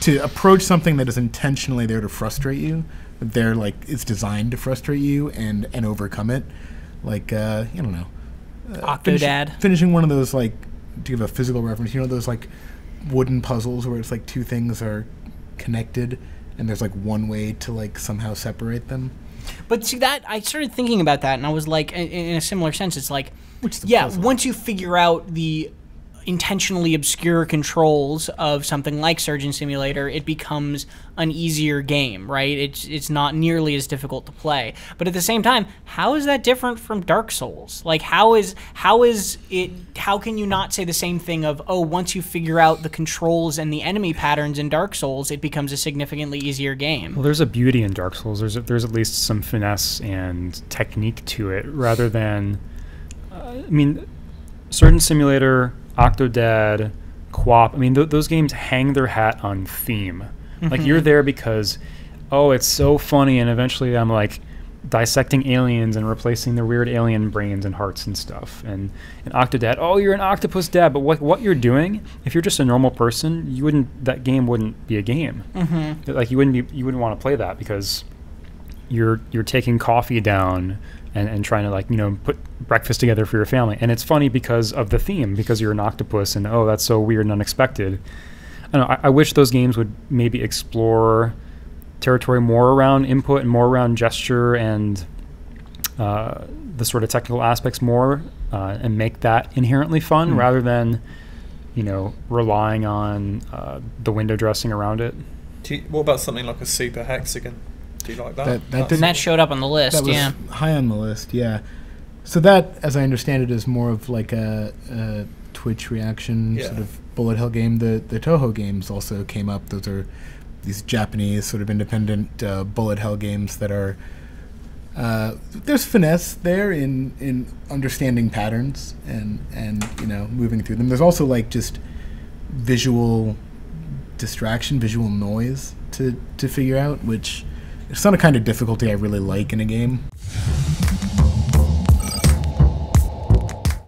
to approach something that is intentionally there to frustrate you, they're like it's designed to frustrate you and overcome it. Like I don't know, Octodad. Finishing one of those, like, to give a physical reference, you know those like wooden puzzles where it's like two things are connected and there's like one way to like somehow separate them. But see, that I started thinking about that, and I was like, in a similar sense, it's like, puzzle? Once you figure out the intentionally obscure controls of something like Surgeon Simulator, it becomes an easier game, right? It's not nearly as difficult to play. But at the same time, how is that different from Dark Souls? Like, how can you not say the same thing of, oh, once you figure out the controls and the enemy patterns in Dark Souls, it becomes a significantly easier game? Well, there's a beauty in Dark Souls. There's at least some finesse and technique to it, rather than, I mean, Surgeon Simulator, Octodad, Quap, I mean, those games hang their hat on theme. Like, you're there because, oh, it's so funny, and eventually I'm, like, dissecting aliens and replacing their weird alien brains and hearts and stuff. And Octodad, oh, you're an octopus dad, but what you're doing, if you're just a normal person, that game wouldn't be a game. Like, you wouldn't want to play that because you're taking coffee down and trying to, like, you know, put breakfast together for your family. And it's funny because of the theme, because you're an octopus and, oh, that's so weird and unexpected. I don't know, I wish those games would maybe explore territory more around input and more around gesture and the sort of technical aspects more, and make that inherently fun rather than, you know, relying on the window dressing around it. What about something like a Super Hexagon? Do you like that? That showed up on the list, that was high on the list, yeah. So that, as I understand it, is more of like a Twitch reaction sort of bullet hell game. The Toho games also came up. Those are these Japanese sort of independent bullet hell games that are there's finesse there in understanding patterns and you know, moving through them. There's also like just visual distraction, visual noise to figure out, which it's not a kind of difficulty I really like in a game.